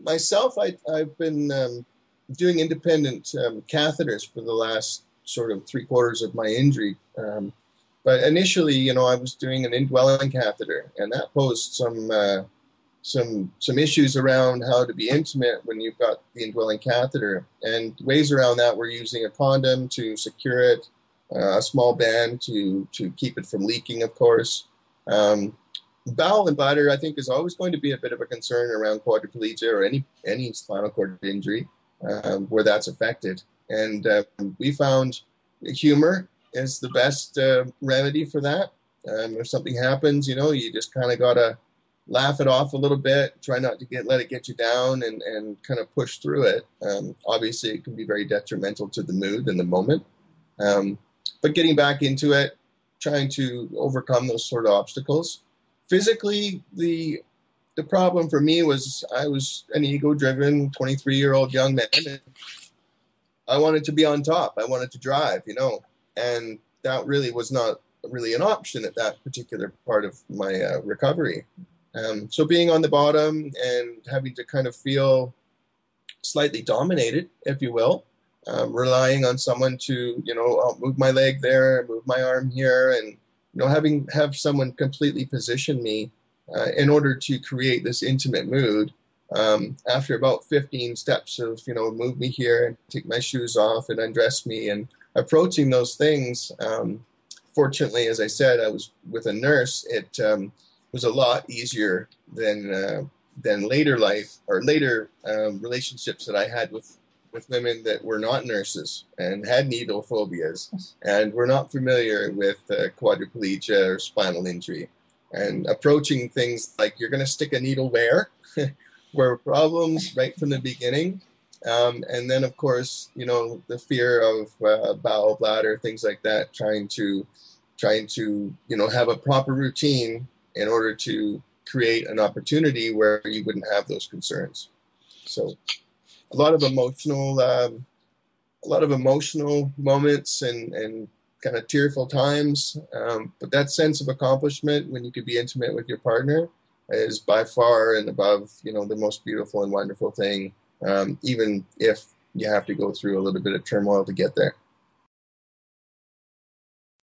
Myself, I've been doing independent catheters for the last sort of three-quarters of my injury. But initially, I was doing an indwelling catheter, and that posed some issues around how to be intimate when you've got the indwelling catheter. And ways around that were using a condom to secure it, a small band to keep it from leaking, of course. Bowel and bladder, I think, is always going to be a bit of a concern around quadriplegia or any spinal cord injury where that's affected. And we found humor is the best remedy for that. If something happens, you just kind of got to laugh it off a little bit, try not to let it get you down, and kind of push through it. Obviously, it can be very detrimental to the mood in the moment. But getting back into it, trying to overcome those sort of obstacles. Physically, the problem for me was I was an ego-driven 23-year-old young man. And I wanted to be on top. I wanted to drive, and that really was not really an option at that particular part of my recovery. So being on the bottom and having to kind of feel slightly dominated, if you will, relying on someone to, I'll move my leg there, move my arm here, and have someone completely position me in order to create this intimate mood. After about 15 steps of, move me here and take my shoes off and undress me and approaching those things. Fortunately, as I said, I was with a nurse. It was a lot easier than later life or later relationships that I had with women that were not nurses and had needle phobias and were not familiar with quadriplegia or spinal injury. And approaching things like, you're going to stick a needle where were problems right from the beginning. And then, of course, the fear of bowel, bladder, things like that, trying to have a proper routine in order to create an opportunity where you wouldn't have those concerns. So a lot of emotional moments and kind of tearful times. But that sense of accomplishment when you could be intimate with your partner is by far and above, the most beautiful and wonderful thing, even if you have to go through a little bit of turmoil to get there.